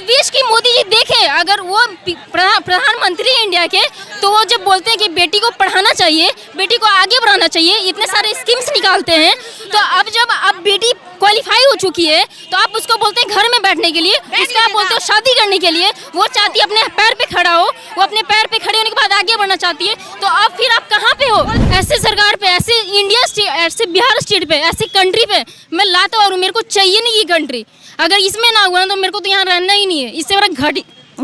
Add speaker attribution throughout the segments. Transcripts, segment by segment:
Speaker 1: Wish कि मोदी जी देखें, अगर वो प्रधानमंत्री है इंडिया के, तो वो जब बोलते हैं कि बेटी को पढ़ाना चाहिए, बेटी को आगे बढ़ाना चाहिए, इतने सारे स्कीम्स निकालते हैं, तो अब जब बेटी क्वालिफाई हो चुकी है तो आप उसको बोलते हैं घर में बैठने के लिए, उसका आप बोलते हो शादी करने के लिए। वो चाहती है अपने पैर पे खड़ा हो, वो अपने पैर पे खड़े होने के बाद आगे बढ़ना चाहती है, तो अब फिर आप कहाँ पे हो? ऐसे सरकार पे, ऐसे इंडिया स्टेट, ऐसे बिहार स्टेट पे, ऐसे कंट्री पे मैं लाता और मेरे को चाहिए नहीं ये कंट्री। अगर इसमें ना हुआ तो मेरे को तो यहाँ रहना ही नहीं है। इससे बड़ा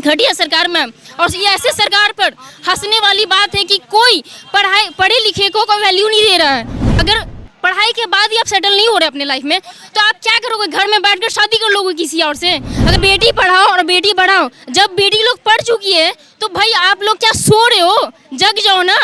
Speaker 1: घटिया सरकार मैम। और ये ऐसे सरकार पर हंसने वाली बात है कि कोई पढ़े लिखे को कोई वैल्यू नहीं दे रहा है। अगर पढ़ाई के बाद ही आप सेटल नहीं हो रहे अपने लाइफ में, तो आप क्या करोगे? घर में बैठकर शादी कर लोगे किसी और से? अगर बेटी पढ़ाओ और बेटी बढ़ाओ, जब बेटी लोग पढ़ चुकी है तो भाई आप लोग क्या सो रहे हो? जग जाओ ना,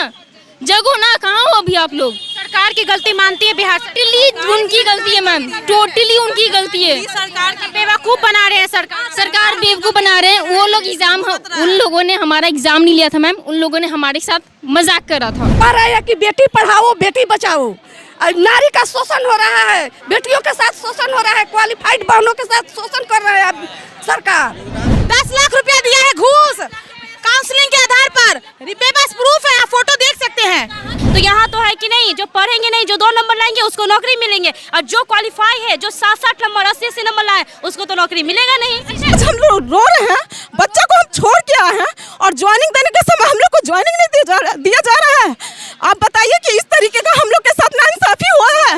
Speaker 1: जगो ना, कहाँ हो अभी आप लोग?
Speaker 2: सरकार की गलती मानती है बिहार?
Speaker 1: टोटली उनकी गलती है मैम, टोटली उनकी गलती है।
Speaker 2: सरकार को बेवकूफ बना रहे हैं,
Speaker 1: सरकार बेवकूफ बना रहे हैं। वो लोग एग्जाम, उन लोगों ने हमारा एग्जाम नहीं लिया था मैम, उन लोगों ने हमारे साथ मजाक करा था।
Speaker 3: कह रहे हैं कि बेटी पढ़ाओ बेटी बचाओ, नारी का शोषण हो रहा है, बेटियों के साथ शोषण हो रहा है, क्वालिफाइड बहनों के साथ शोषण कर रहे हैं सरकार।
Speaker 2: 10 लाख रुपया दिया है घूस काउंसलिंग के आधार पर, मेरे पास प्रूफ है, आप फोटो देख सकते हैं। तो यहाँ तो है कि नहीं, जो पढ़ेंगे नहीं, जो 2 नंबर लाएंगे उसको नौकरी मिलेंगे, और जो क्वालिफाई है, जो 7-7 नंबर 80-80 नंबर लाए उसको तो नौकरी मिलेगा नहीं।
Speaker 3: हम लोग रो रहे हैं, बच्चा को हम छोड़ के आए हैं और ज्वाइनिंग देने के समय हम लोग को ज्वाइनिंग नहीं दिया जा रहा है। आप बताइए कि इस तरीके का हम लोग के साथ नाइंसाफी हुआ है,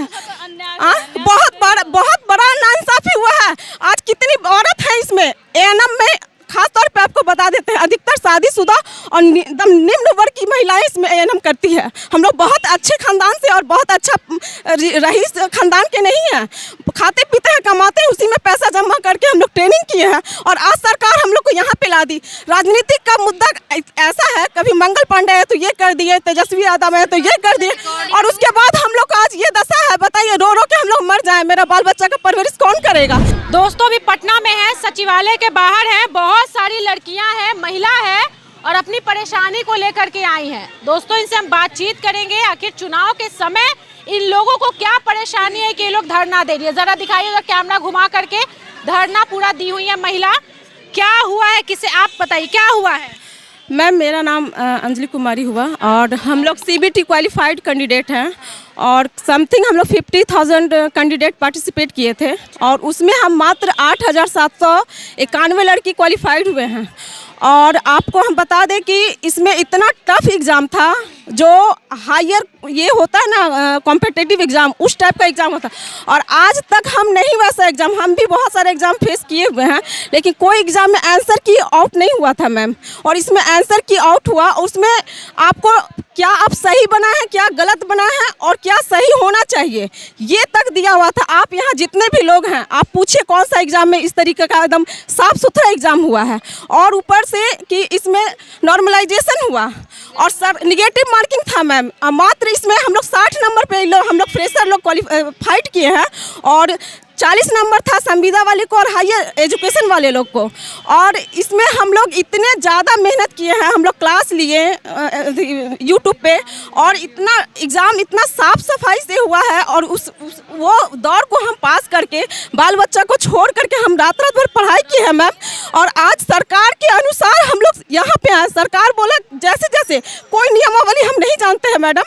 Speaker 3: बहुत बड़ा नाइंसाफी हुआ है। आज कितनी औरत है इसमें, एएनएम में खास तौर पे आपको बता देते हैं, अधिकतर शादीशुदा और एकदम निम्न वर्ग की महिलाएं इसमें एएनएम करती है। हम लोग बहुत अच्छे खानदान से और बहुत अच्छा रईस खानदान के नहीं हैं, खाते पीते हैं, कमाते हैं, उसी में पैसा जमा करके हम लोग ट्रेनिंग किए हैं और आज सरकार हम लोग को यहाँ पे ला दी। राजनीतिक का मुद्दा ऐसा है, कभी मंगल पांडे है तो ये कर दिए, तेजस्वी यादव है तो ये कर दिए, और उसके बाद हम लोग का आज ये दशा है। बताइए, रो रो के हम लोग मर जाए, मेरा बाल बच्चा का परवरिश कौन करेगा?
Speaker 2: दोस्तों अभी पटना में है, सचिवालय के बाहर है, बहुत सारी लड़कियां हैं, महिला है और अपनी परेशानी को लेकर के आई हैं। दोस्तों इनसे हम बातचीत करेंगे, आखिर चुनाव के समय इन लोगों को क्या परेशानी है कि ये लोग धरना दे रही है। जरा दिखाइएगा कैमरा घुमा करके, धरना पूरा दी हुई है महिला। क्या हुआ है, किसे आप बताइए क्या हुआ है?
Speaker 3: मैम मेरा नाम अंजलि कुमारी हुआ और हम लोग सीबीटी क्वालिफाइड कैंडिडेट हैं और समथिंग हम लोग 50,000 कैंडिडेट पार्टिसिपेट किए थे और उसमें हम मात्र 8,791 लड़की क्वालिफाइड हुए हैं। और आपको हम बता दें कि इसमें इतना टफ एग्ज़ाम था, जो हायर ये होता है ना कॉम्पिटिटिव एग्ज़ाम, उस टाइप का एग्ज़ाम होता। और आज तक हम नहीं वैसा एग्ज़ाम, हम भी बहुत सारे एग्ज़ाम फेस किए हुए हैं, लेकिन कोई एग्ज़ाम में आंसर की आउट नहीं हुआ था मैम। और इसमें आंसर की आउट हुआ, उसमें आपको क्या आप सही बना है, क्या गलत बना है और क्या सही होना चाहिए, ये तक दिया हुआ था। आप यहाँ जितने भी लोग हैं, आप पूछिए कौन सा एग्ज़ाम में इस तरीके का एकदम साफ सुथरा एग्ज़ाम हुआ है। और ऊपर से कि इसमें नॉर्मलाइजेशन हुआ और सर निगेटिव मार्किंग था मैम। मात्र इसमें हम लोग 60 नंबर पे हम लोग फ्रेशर लोग क्वालिफाइड किए हैं और 40 नंबर था संविदा वाले को और हायर एजुकेशन वाले लोग को। और इसमें हम लोग इतने ज़्यादा मेहनत किए हैं, हम लोग क्लास लिए यूट्यूब पे और इतना एग्ज़ाम इतना साफ सफाई से हुआ है और वो दौर को हम पास करके बाल बच्चा को छोड़ करके हम रात भर पढ़ाई की है मैम। और आज सरकार के अनुसार हम लोग यहाँ पे आए। सरकार बोला जैसे कोई नियमावली हम नहीं जानते हैं मैडम,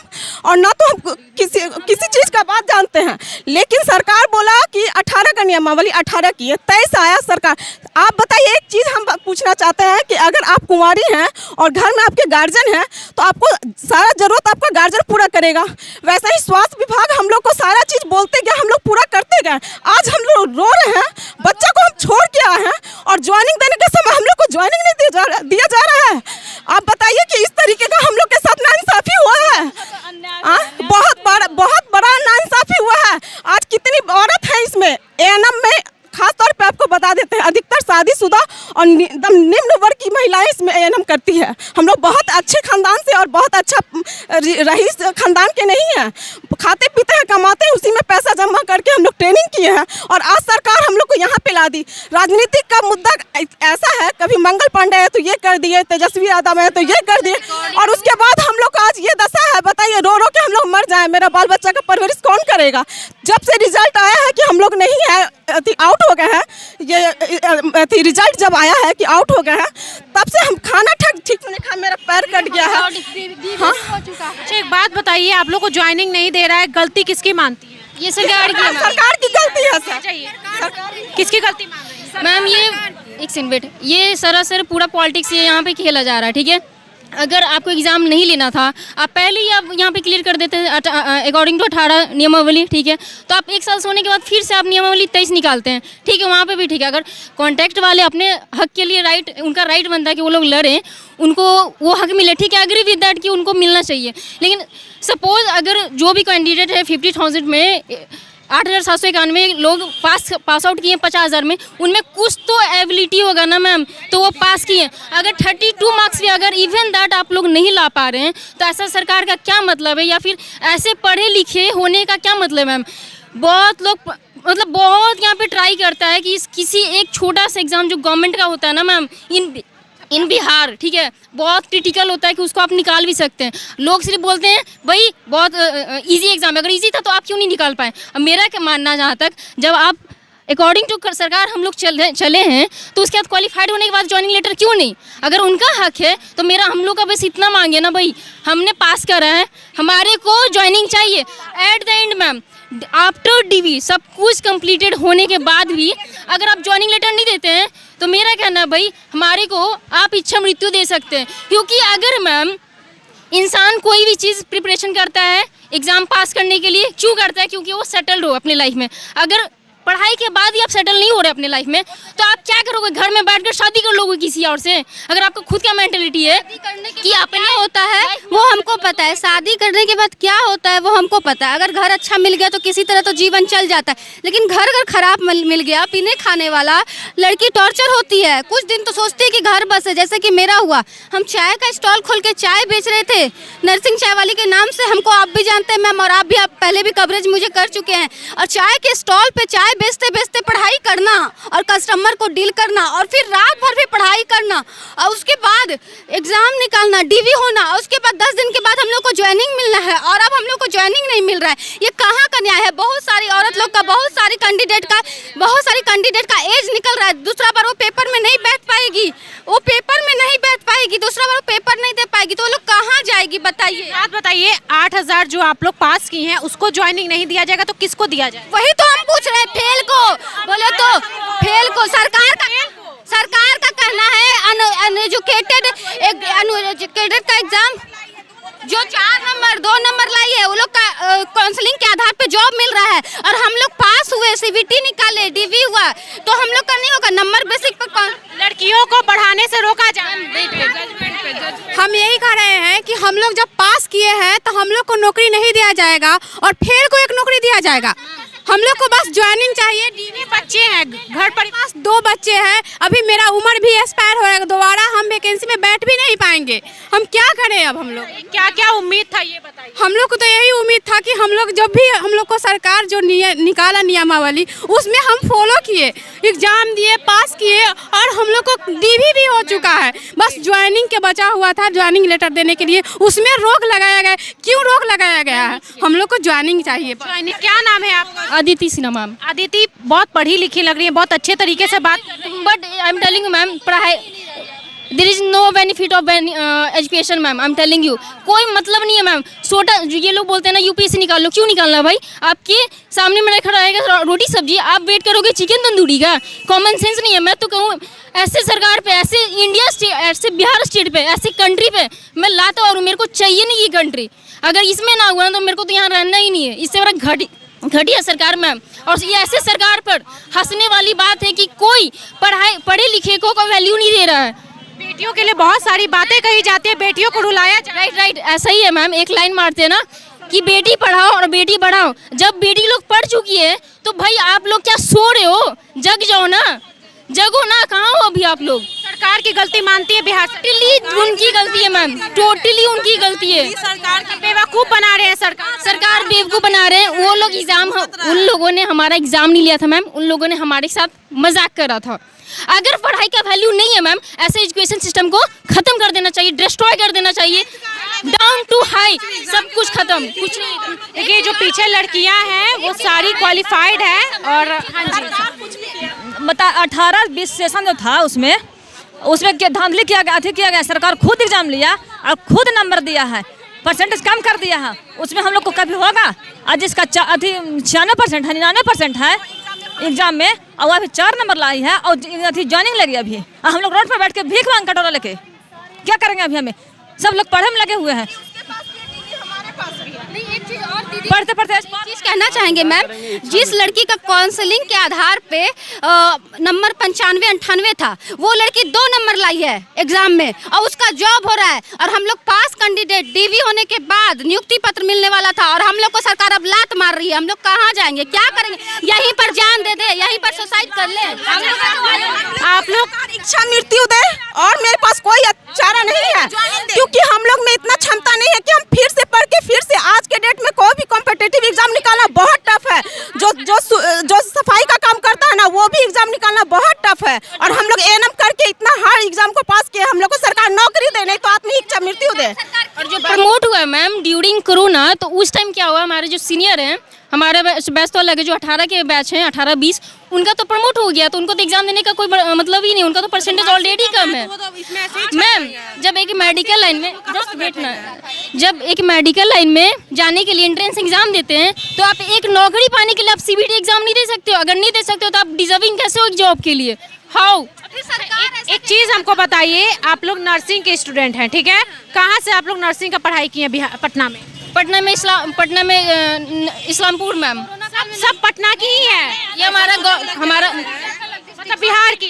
Speaker 3: और ना तो हम किसी चीज़ का बात जानते हैं, लेकिन सरकार बोला कि 18 का नियमावली 18 की है, 23 आया सरकार। आप बताइए, एक चीज़ हम पूछना चाहते हैं कि अगर आप कुंवारी हैं और घर में आपके गार्जियन हैं तो आपको सारा ज़रूरत आपका गार्जियन पूरा करेगा। वैसा ही स्वास्थ्य विभाग हम लोग को सारा चीज़ बोलते गए, हम लोग पूरा करते गए। आज हम लोग रो रहे हैं, बच्चा को हम छोड़ के आए हैं और ज्वाइनिंग देने के समय हम लोग को ज्वाइनिंग नहीं दिया जा रहा है। आप बताइए कि इस तरीके का हम लोग के साथ नाइंसाफी हुआ है, बहुत बड़ा नाइंसाफी हुआ है। आज कितनी औरत है इसमें, एएनएम में खास तौर पे आपको बता देते हैं, अधिकतर शादीशुदा और एकदम निम्न वर्ग की महिलाएं इसमें एएनएम करती है। हम लोग बहुत अच्छे खानदान से और बहुत अच्छा रईस खानदान के नहीं हैं, खाते पीते हैं, कमाते हैं, उसी में पैसा जमा करके हम लोग ट्रेनिंग किए हैं और आज सरकार हम लोग को यहाँ पे ला दी। राजनीतिक का मुद्दा ऐसा है, कभी मंगल पांडे है तो ये कर दिए, तेजस्वी यादव है तो ये कर दिए, और उसके बाद हम लोग का आज ये दशा है। बताइए, रो रो के हम लोग मर जाए, मेरा बाल बच्चा का परवरिश कौन करेगा? जब से रिजल्ट आया है कि हम लोग नहीं है, आउट हो गए हैं, ये गए थे, रिजल्ट जब आया है कि आउट हो गए हैं, तब से हम खाना ठीक से नहीं खा, मेरा पैर कट गया है। हाँ,
Speaker 2: अच्छा एक बात बताइए, आप लोग को ज्वाइनिंग नहीं दे रहा है, गलती किसकी मानती है?
Speaker 1: ये सरकार की है मैम।
Speaker 3: सरकार की गलती है सर।
Speaker 2: चाहिए किसकी गलती मान रही है?
Speaker 1: मैम ये एक सेकंड वेट, ये सरासर पूरा पॉलिटिक्स ये यहाँ पे खेला जा रहा है, ठीक है। अगर आपको एग्ज़ाम नहीं लेना था, आप पहले ही आप यहाँ पे क्लियर कर देते हैं अकॉर्डिंग टू 18 नियमावली, ठीक है। तो आप एक साल सोने के बाद फिर से आप नियमावली 23 निकालते हैं, ठीक है। वहाँ पे भी ठीक है, अगर कॉन्ट्रैक्ट वाले अपने हक के लिए राइट, उनका राइट बनता है कि वो लोग लड़ें, उनको वो हक मिले, ठीक है, एग्री विद दैट कि उनको मिलना चाहिए। लेकिन सपोज अगर जो भी कैंडिडेट है 50,000 में 8,791 लोग पास आउट किए 50,000 में, उनमें कुछ तो एबिलिटी होगा ना मैम, तो वो पास किए। अगर 32 मार्क्स भी अगर इवन दैट आप लोग नहीं ला पा रहे हैं, तो ऐसा सरकार का क्या मतलब है, या फिर ऐसे पढ़े लिखे होने का क्या मतलब मैम। बहुत लोग मतलब बहुत यहाँ पे ट्राई करता है कि किसी एक छोटा सा एग्ज़ाम जो गवर्नमेंट का होता है ना मैम, इन बिहार, ठीक है, बहुत क्रिटिकल होता है कि उसको आप निकाल भी सकते हैं। लोग सिर्फ बोलते हैं भाई बहुत इजी एग्जाम है, अगर इजी था तो आप क्यों नहीं निकाल पाए। अब मेरा क्या मानना, जहाँ तक जब आप अकॉर्डिंग टू सरकार हम लोग चले हैं, तो उसके बाद क्वालिफाइड होने के बाद ज्वाइनिंग लेटर क्यों नहीं। अगर उनका हक है तो मेरा हम लोग का बस इतना मांगे ना भाई, हमने पास करा है, हमारे को ज्वाइनिंग चाहिए। At the end ma'am, after DV सब कुछ कंप्लीटेड होने के बाद भी अगर आप ज्वाइनिंग लेटर नहीं देते हैं, तो मेरा कहना है भाई हमारे को आप इच्छा मृत्यु दे सकते हैं। क्योंकि अगर मैम इंसान कोई भी चीज़ प्रिपरेशन करता है एग्ज़ाम पास करने के लिए, क्यों करता है, क्योंकि वो सेटल्ड हो अपनी लाइफ में। अगर पढ़ाई के बाद ही आप सेटल नहीं हो रहे अपने लाइफ में, तो आप क्या करोगे, घर में बैठकर शादी कर लोगे किसी और से। अगर आपको खुद का मेंटेलिटी है
Speaker 4: कि अपने होता है वो हमको पता है, शादी करने के बाद क्या होता है वो हमको पता है। अगर घर अच्छा मिल गया तो किसी तरह तो जीवन चल जाता है, लेकिन घर अगर खराब मिल गया, पीने खाने वाला, लड़की टॉर्चर होती है। कुछ दिन तो सोचती है कि घर बस है, जैसे कि मेरा हुआ, हम चाय का स्टॉल खोल के चाय बेच रहे थे, नरसिंह चाय वाली के नाम से, हमको आप भी जानते हैं मैम, और आप भी पहले भी कवरेज मुझे कर चुके हैं। और चाय के स्टॉल पे चाय बेचते बेचते पढ़ाई करना और कस्टमर को डील करना, और फिर रात भर भी पढ़ाई करना, और उसके बाद एग्जाम निकालना, डीवी होना, और उसके बाद 10 दिन के बाद हम लोग को ज्वाइनिंग मिलना है, और अब हम लोग को ज्वाइनिंग नहीं मिल रहा है। ये कहाँ का न्याय है। बहुत सारी औरत लोग का, बहुत सारी कैंडिडेट का एज निकल रहा है, दूसरा बार वो पेपर में नहीं बैठ पाएगी, दूसरा बार वो पेपर नहीं दे पाएगी, तो वो लोग कहाँ जाएगी बताइए।
Speaker 2: बात बताइए, 8,000 जो आप लोग पास की हैं उसको ज्वाइनिंग नहीं दिया जाएगा तो किसको दिया जाएगा?
Speaker 4: वही तो हम पूछ रहे हैं, फेल को बोले तो फेल को। सरकार का कहना है अनएजुकेटेड का एग्जाम जो 4 नंबर 2 नंबर लाई है, वो लोग का काउंसलिंग के आधार पे जॉब मिल रहा है, और हम लोग पास हुए, सीबीटी निकाले, डीवी हुआ, तो हम लोग का नहीं होगा। नंबर बेसिक पर
Speaker 2: लड़कियों को पढ़ाने से रोका जाए।
Speaker 4: हम यही कह रहे हैं कि हम लोग जब पास किए हैं तो हम लोग को नौकरी नहीं दिया जाएगा, और फेल को एक नौकरी दिया जाएगा। हम लोग को बस ज्वाइनिंग चाहिए।
Speaker 2: डीवी बच्चे हैं, घर पर
Speaker 4: पास 2 बच्चे हैं, अभी मेरा उम्र भी एक्सपायर होएगा, दोबारा हम वैकेंसी में बैठ भी नहीं पाएंगे। हम क्या करें अब। हम लोग
Speaker 2: क्या क्या उम्मीद था ये बताइए।
Speaker 4: हम लोग को तो यही उम्मीद था कि हम लोग जब भी हम लोग को सरकार जो निकाला नियमावली, उसमें हम फॉलो किए, एग्जाम दिए, पास किए, और हम लोग को डीवी भी हो चुका है। बस ज्वाइनिंग के बचा हुआ था, ज्वाइनिंग लेटर देने के लिए, उसमें रोक लगाया गया। क्यों रोक लगाया गया है? हम लोग को ज्वाइनिंग चाहिए।
Speaker 2: क्या नाम है आपका?
Speaker 1: अदिति सिन्हा मैम।
Speaker 2: अदिति बहुत पढ़ी लिखी लग रही है, बहुत अच्छे तरीके से बात,
Speaker 1: but I am telling you ma'am, पढ़ाई there is no benefit of education ma'am, I am telling you. कोई मतलब नहीं है मैम। छोटा ये लोग बोलते हैं ना यूपीएससी निकाल लो, क्यों निकालना भाई? आपके सामने में रखा रहेगा रोटी सब्जी, आप वेट करोगे चिकन तंदूरी का? कॉमन सेंस नहीं है। मैं तो कहूँ ऐसे सरकार पे, ऐसे इंडिया स्टेट, ऐसे बिहार स्टेट पे, ऐसे कंट्री पे मैं लाता और मेरे को चाहिए नहीं ये कंट्री। अगर इसमें ना हुआ ना तो मेरे को तो यहाँ रहना ही नहीं है। इससे बड़ा घटिया सरकार मैम। और ये ऐसे सरकार पर हंसने वाली बात है कि कोई पढ़े लिखे को वैल्यू नहीं दे रहा है।
Speaker 2: बेटियों के लिए बहुत सारी बातें कही जाती है, बेटियों को रुलाया जाए।
Speaker 1: राइट, ऐसा ही है मैम। एक लाइन मारते हैं ना कि बेटी पढ़ाओ और बेटी बढ़ाओ। जब बेटी लोग पढ़ चुकी है तो भाई आप लोग क्या सो रहे हो? जग जाओ ना, जगो ना। कहाँ हो अभी आप लोग?
Speaker 2: सरकार की गलती मानती है बिहार?
Speaker 1: टोटली उनकी गलती है मैम, टोटली उनकी गलती है।
Speaker 2: सरकार की बेवकूफ बना रहे हैं।
Speaker 1: सरकार बेवकूफ बना रहे हैं। वो लोग उन लोगों ने हमारा एग्जाम नहीं लिया था मैम, उन लोगों ने हमारे साथ मजाक करा था। अगर पढ़ाई का वैल्यू नहीं है मैम, ऐसे एजुकेशन सिस्टम को खत्म कर देना चाहिए, डिस्ट्रॉय कर देना चाहिए, डाउन टू हाई, सब कुछ खत्म, कुछ नहीं।
Speaker 2: देखिए जो पीछे लड़कियां हैं वो सारी क्वालिफाइड है, और हाँ जी
Speaker 5: बता 18-20 सेशन जो था उसमें क्या धांधली किया गया। सरकार खुद एग्जाम लिया और खुद नंबर दिया है, परसेंटेज कम कर दिया है। उसमें हम लोग को कभी होगा? आज जिसका 96% है, 99% है एग्जाम में, और वो अभी 4 नंबर लाई है और ज्वाइनिंग लगी अभी। हम लोग रोड पर बैठ के भीख मांग कटोरा लेके क्या करेंगे? अभी हमें सब लोग पढ़े में लगे हुए हैं।
Speaker 4: पढ़ते चीज कहना चाहेंगे मैम, जिस लड़की का काउंसलिंग के आधार पे नंबर 95-98 था, वो लड़की 2 नंबर लाई है एग्जाम में और उसका जॉब हो रहा है। और हम लोग पास कैंडिडेट डीवी होने के बाद नियुक्ति पत्र मिलने वाला था और हम लोग को सरकार अब लात मार रही है। हम लोग कहाँ जाएंगे, क्या करेंगे? यहीं पर जान दे दे, यहीं पर सुसाइड कर ले।
Speaker 2: आप लोग
Speaker 3: इच्छा मृत्यु दे और मेरे पास कोई चारा नहीं है, क्योंकि हम लोग में इतना क्षमता नहीं है कि हम फिर से पढ़ के फिर से आज के डेट में कोई भी कॉम्पिटिटिव एग्जाम निकालना बहुत टफ है। जो सफाई का काम करता है ना, वो भी एग्जाम निकालना बहुत टफ है। और हम लोग एएनएम करके इतना हार्ड एग्जाम को पास किए, हम लोग को सरकार नौकरी दे, नहीं तो आत्म इच्छा मृत्यु दे।
Speaker 1: और जो प्रमोट हुआ है मैम ड्यूरिंग कोरोना, तो उस टाइम क्या हुआ, हमारे जो सीनियर हैं, हमारे बैच तो अलग है, जो 18 के बैच हैं 18-20, उनका तो प्रमोट हो गया, तो उनको तो एग्जाम देने का कोई मतलब ही नहीं, उनका तो परसेंटेज ऑलरेडी कम है। मैम जब एक मेडिकल लाइन में जब एक मेडिकल लाइन में जाने के लिए एंट्रेंस एग्जाम देते हैं, तो आप एक नौकरी पाने के लिए आप सीबीटी एग्जाम नहीं दे सकते हो। अगर नहीं दे सकते हो तो आप डिजर्विंग कैसे हो जॉब के लिए? हाउ?
Speaker 2: एक चीज हमको बताइए, आप लोग नर्सिंग के स्टूडेंट हैं, ठीक है? कहाँ से आप लोग नर्सिंग का पढ़ाई किए हैं? पटना में।
Speaker 1: पटना में इस्लामपुर मैम।
Speaker 2: सब पटना की ही है?
Speaker 1: ये हमारा
Speaker 2: मतलब बिहार की?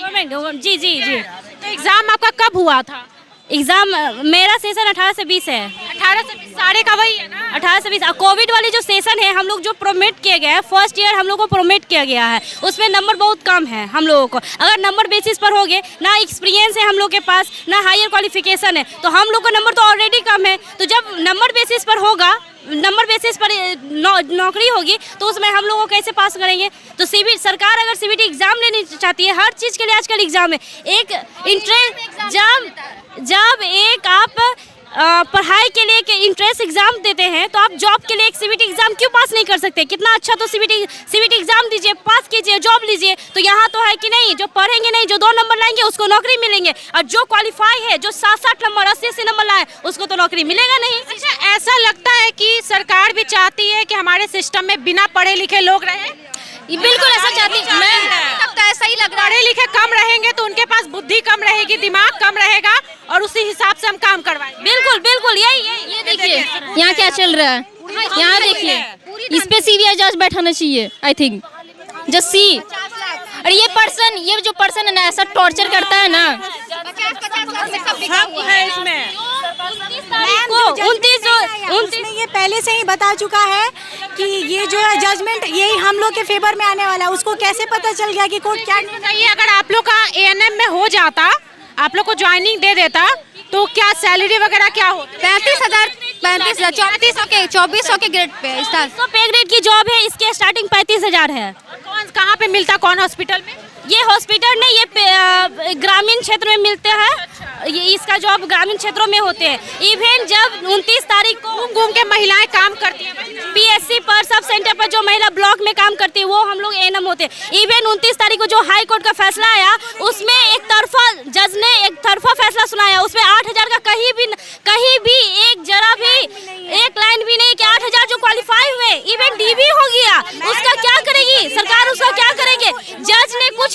Speaker 4: जी जी जी।
Speaker 2: तो एग्जाम आपका कब हुआ था?
Speaker 4: एग्जाम मेरा सेशन 18 से 20 है।
Speaker 2: 18 से 20 सारे का वही है ना?
Speaker 4: 18 से 20। कोविड वाली जो सेशन है, हम लोग जो प्रोमेट किए गए हैं, फर्स्ट ईयर हम लोग को प्रोमेट किया गया है, उसमें नंबर बहुत कम है हम लोगों को। अगर नंबर बेसिस पर होगे, ना एक्सपीरियंस है हम लोग के पास, ना हायर क्वालिफिकेशन है, तो हम लोग का नंबर तो ऑलरेडी कम है। तो जब नंबर बेसिस पर होगा, नंबर बेसिस पर नौकरी होगी, तो उसमें हम लोगों को कैसे पास करेंगे? तो सरकार अगर सीबीटी एग्जाम लेनी चाहती है, हर चीज़ के लिए आजकल एग्जाम है। एक इंट्रेंस जब एक आप पढ़ाई के लिए इंट्रेंस एग्जाम देते हैं, तो आप जॉब के लिए एक सीबीटी एग्जाम क्यों पास नहीं कर सकते? कितना अच्छा, तो सीबीटी एग्जाम दीजिए, पास कीजिए, जॉब लीजिए। तो यहाँ तो है कि नहीं, जो पढ़ेंगे नहीं, जो 2 नंबर लाएंगे उसको नौकरी मिलेंगे, और जो क्वालिफाई है, जो 7-8 नंबर 80-80 नंबर लाए, उसको तो नौकरी मिलेगा नहीं।
Speaker 2: अच्छा, ऐसा लगता है कि सरकार भी चाहती है कि हमारे सिस्टम में बिना पढ़े लिखे लोग रहें?
Speaker 1: बिल्कुल ऐसा चाहती है मैम,
Speaker 4: तब तो ऐसा ही लग रहा है।
Speaker 2: पढ़े लिखे कम रहेंगे तो उनके पास बुद्धि कम रहेगी, दिमाग कम रहेगा, और उसी हिसाब से हम काम करवाएंगे।
Speaker 1: बिल्कुल बिल्कुल यही। ये देखिए यहाँ क्या चल रहा है, यहाँ देखिए, इस पे सीबीआई जांच बैठाना चाहिए, आई थिंक जस्ट सी। और ये जो पर्सन है ना, ऐसा टॉर्चर करता है ना,
Speaker 2: 50 है इसमें।
Speaker 6: 29 ये पहले से ही बता चुका है कि ये जो है जजमेंट यही हम लोग के फेवर में आने वाला है। उसको कैसे पता चल गया कि कोर्ट क्या?
Speaker 2: बताइए, अगर आप लोग का एएनएम में हो जाता, आप लोग को ज्वाइनिंग दे देता, तो क्या सैलरी वगैरह क्या हो?
Speaker 4: 35,000 2400 के ग्रेड पे,
Speaker 6: 100 पे ग्रेड की जॉब है, इसके स्टार्टिंग 35,000 है।
Speaker 2: कौन कहाँ पे मिलता, कौन हॉस्पिटल में?
Speaker 6: ये हॉस्पिटल नहीं, ये ग्रामीण क्षेत्र में मिलते हैं। ये इसका जॉब ग्रामीण क्षेत्रों में होते हैं। इवन जब 29 तारीख को
Speaker 2: घूम के महिलाएं काम करती हैं,
Speaker 6: पीएससी पर, सब सेंटर पर जो महिला ब्लॉक में काम करती है, वो हम लोग एएनएम होते हैं। इवन 29 तारीख को जो हाई कोर्ट का फैसला आया, उसमें एक तरफा जज ने एक तरफा फैसला सुनाया। उसमें 8,000 का कहीं भी एक जरा भी एक लाइन भी नहीं कि 8,000 जो क्वालिफाई हुए, इवन डीवी हो गया, उसका क्या करेगी सरकार? उसका क्या करेंगे? जज ने कुछ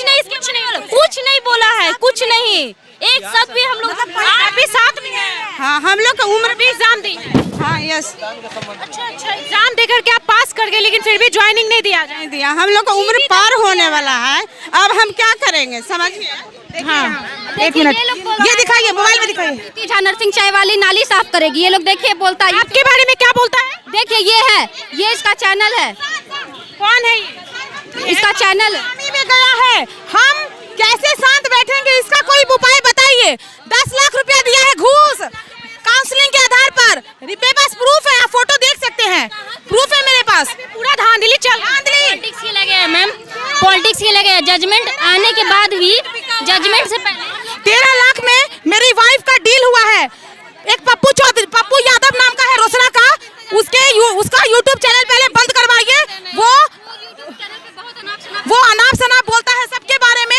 Speaker 6: नहीं बोला है, कुछ नहीं, एक शब्द भी। हम लोग
Speaker 2: आप भी साथ में हैं?
Speaker 3: हाँ, हम लोग का उम्र
Speaker 2: भी एग्जाम दी है?
Speaker 3: हाँ, यस।
Speaker 2: अच्छा, एग्जाम देकर के आप पास कर गए, लेकिन फिर भी ज्वाइनिंग नहीं दिया।
Speaker 3: हम लोग का उम्र पार होने वाला है, अब हम क्या करेंगे समझिए?
Speaker 2: हाँ,
Speaker 6: एक मिनट, ये दिखाइए, मोबाइल में दिखाइए।
Speaker 4: जहाँ नर्सिंग चाय वाली नाली साफ करेगी, ये लोग देखिए बोलता है।
Speaker 2: आपके बारे में क्या बोलता है?
Speaker 4: देखिए ये इसका चैनल है।
Speaker 2: कौन है ये?
Speaker 4: इसका चैनल
Speaker 3: में गया है, हम कैसे शांत बैठेंगे? इसका कोई उपाय बताइए। 10 लाख रुपया दिया है घूस काउंसलिंग के आधार पर, मेरे पास प्रूफ है, आप फोटो देख सकते हैं, प्रूफ है मेरे पास।
Speaker 2: पूरा धांधली चल
Speaker 1: पॉलिटिक्स के लगे हैं मैम, पॉलिटिक्स के लगे हैं। जजमेंट आने के बाद भी, जजमेंट से पहले
Speaker 3: 13 लाख में मेरी वाइफ का डील हुआ है। एक पप्पू यादव नाम का है, रोसड़ा का, उसका यूट्यूब चैनल पहले बंद करवाइए। वो अनाप शनाप बोलता है सबके बारे में।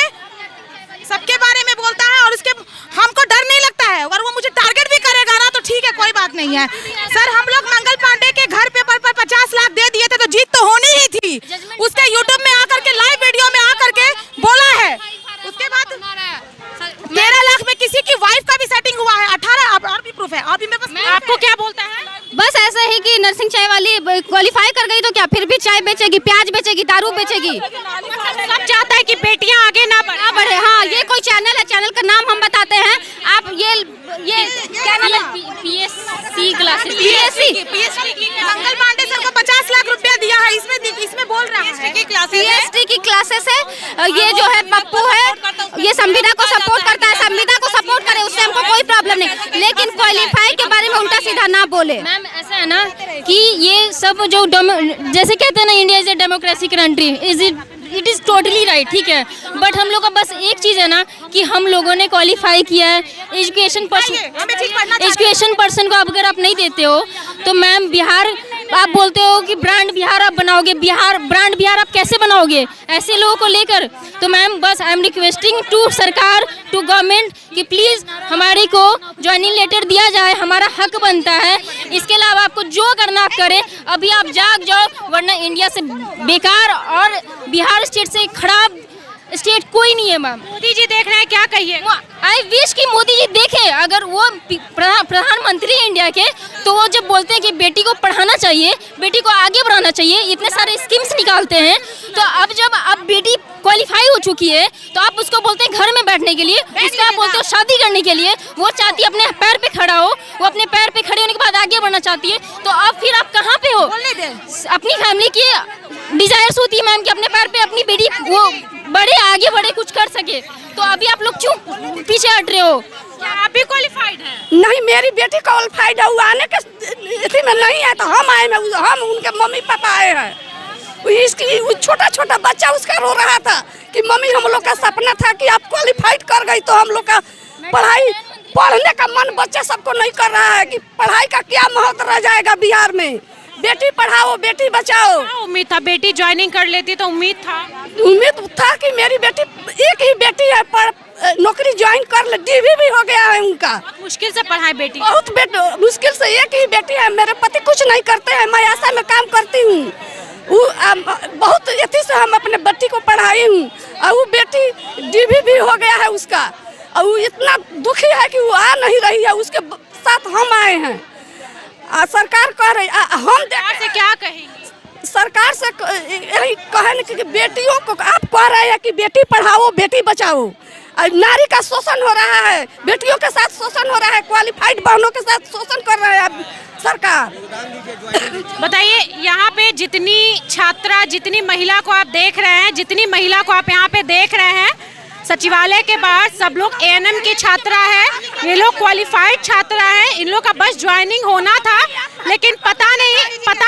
Speaker 2: हैं। सर हम लोग मंगल पांडे के घर पे पर 50 लाख दे दिए थे तो जीत तो होनी ही थी। उसके यूट्यूब में आकर के लाइव वीडियो में आकर के बोला है। उसके बाद 13 लाख में किसी की वाइफ का भी सेटिंग हुआ है। 18 और भी प्रूफ है। अभी मेरे पास आपको क्या बोलता है?
Speaker 4: बस ऐसा है कि नर्सिंग चाय वाली क्वालिफाई कर गई तो क्या फिर भी चाय बेचेगी, प्याज बेचेगी, दारू बेचेगी।
Speaker 2: सब चाहता है कि बेटियां आगे ना
Speaker 4: बढ़े। हाँ, ये कोई चैनल है, चैनल का नाम हम बताते हैं। आप ये क्या नाम है?
Speaker 1: PSC classes,
Speaker 2: Mangal Pandey sir को 50 लाख रुपया दिया है। इसमें बोल रहा है
Speaker 4: PhD की क्लासेस है। ये जो है पप्पू है, ये संविदा को सपोर्ट करता है। संविदा को सपोर्ट करे, उससे हमको कोई प्रॉब्लम नहीं, लेकिन क्वालिफाई के बारे में उल्टा सीधा ना बोले।
Speaker 1: मैम ऐसा है ना कि ये सब जो जैसे कहते हैं ना, India is a democracy country, it is totally right, ठीक है। बट हम लोग का बस एक चीज़ है ना कि हम लोगों ने क्वालिफाई किया है। एजुकेशन पर्सन को अगर आप नहीं देते हो तो मैम बिहार, आप बोलते हो कि ब्रांड बिहार आप बनाओगे, ब्रांड बिहार आप कैसे बनाओगे ऐसे लोगों को लेकर? तो मैम बस आई एम रिक्वेस्टिंग टू सरकार, टू गवर्नमेंट कि प्लीज़ हमारे को ज्वाइनिंग लेटर दिया जाए, हमारा हक बनता है। इसके अलावा आपको जो करना आप करें, अभी आप जाग जाओ, वरना इंडिया से बेकार और बिहार स्टेट से खराब स्टेट कोई नहीं है। मैम
Speaker 2: मोदी जी देख रहे हैं, क्या कहिए?
Speaker 1: आई विश कि मोदी जी देखें, अगर वो प्रधानमंत्री इंडिया के, तो वो जब बोलते हैं कि बेटी को पढ़ाना चाहिए, बेटी को आगे बढ़ाना चाहिए, इतने सारे स्कीम्स निकालते हैं, तो अब जब अब बेटी क्वालिफाई हो चुकी है तो आप उसको बोलते हैं घर में बैठने के लिए, उसको आप बोलते हो शादी करने के लिए। वो चाहती है अपने पैर पे खड़ा हो, वो अपने पैर पे खड़े होने के बाद आगे बढ़ना चाहती है, तो अब फिर आप कहाँ पे हो? अपनी फैमिली की डिजायर्स होती है मैम कि अपने पैर पे अपनी बेटी वो बढ़े, आगे बढ़े, कुछ कर सके। तो अभी आप लोग क्यों पीछे हट रहे हो?
Speaker 2: क्या आप भी क्वालिफाइड हैं?
Speaker 7: नहीं, मेरी बेटी क्वालिफाइड है, वो आने के इसी में नहीं है तो हम आए, हम उनके मम्मी पापा आए हैं। इसकी छोटा बच्चा उसका रो रहा था कि मम्मी हम लोग का सपना था कि आप क्वालिफाइड कर गई तो हम लोग का पढ़ाई पढ़ने का मन बच्चा सबको नहीं कर रहा है कि पढ़ाई का क्या महत्व रह जाएगा बिहार में। बेटी पढ़ाओ, बेटी बचाओ।
Speaker 2: उम्मीद था बेटी ज्वाइनिंग कर लेती तो उम्मीद
Speaker 7: था कि मेरी बेटी, एक ही बेटी है पर नौकरी ज्वाइन कर ले, DV भी हो गया है उनका।
Speaker 2: मुश्किल से पढ़ाई बेटी,
Speaker 7: बहुत मुश्किल से, एक ही बेटी है। मेरे पति कुछ नहीं करते हैं, मैं ऐसा में काम करती हूँ। बहुत अति से हम अपने बेटी को पढ़ाई हूँ और वो बेटी DV भी हो गया है उसका, और वो इतना दुखी है कि वो आ नहीं रही है। उसके साथ हम आए हैं। सरकार कह रही, हम
Speaker 2: से क्या कहेंगे?
Speaker 7: सरकार से यही कहें कि बेटियों को आप कह रहे हैं कि बेटी पढ़ाओ, बेटी बचाओ। नारी का शोषण हो रहा है, बेटियों के साथ शोषण हो रहा है, क्वालिफाइड बहनों के साथ शोषण कर रहे हैं सरकार।
Speaker 2: बताइए, यहाँ पे जितनी छात्रा, जितनी महिला को आप देख रहे हैं, जितनी महिला को आप यहाँ पे देख रहे हैं, सचिवालय के बाहर सब लोग ANM की छात्रा है। ये लोग क्वालिफाइड छात्रा है, इन लोग का बस ज्वाइनिंग होना था, लेकिन पता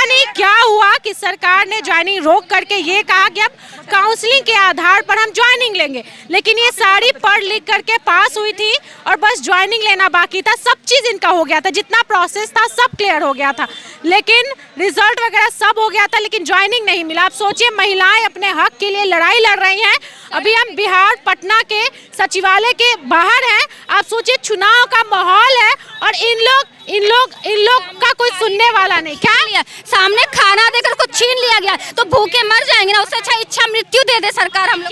Speaker 2: नहीं क्या हुआ कि सरकार ने ज्वाइनिंग रोक करके ये कहा कि अब काउंसलिंग के आधार पर हम ज्वाइनिंग लेंगे। लेकिन ये सारी पढ़ लिख करके पास हुई थी और बस ज्वाइनिंग लेना बाकी था। सब चीज़ इनका हो गया था, जितना प्रोसेस था सब क्लियर हो गया था, लेकिन रिजल्ट वगैरह सब हो गया था, लेकिन ज्वाइनिंग नहीं मिला। आप सोचिए, महिलाएं अपने हक के लिए लड़ाई लड़ रही हैं। अभी हम बिहार पटना के सचिवालय के बाहर हैं। आप सोचिए, चुनाव का माहौल है और इन लोग का कोई सुनने वाला नहीं। क्या
Speaker 4: लिया सामने खाना देकर कुछ छीन लिया गया तो भूखे मर जाएंगे ना, उससे अच्छा इच्छा मृत्यु दे दे सरकार हम लोग।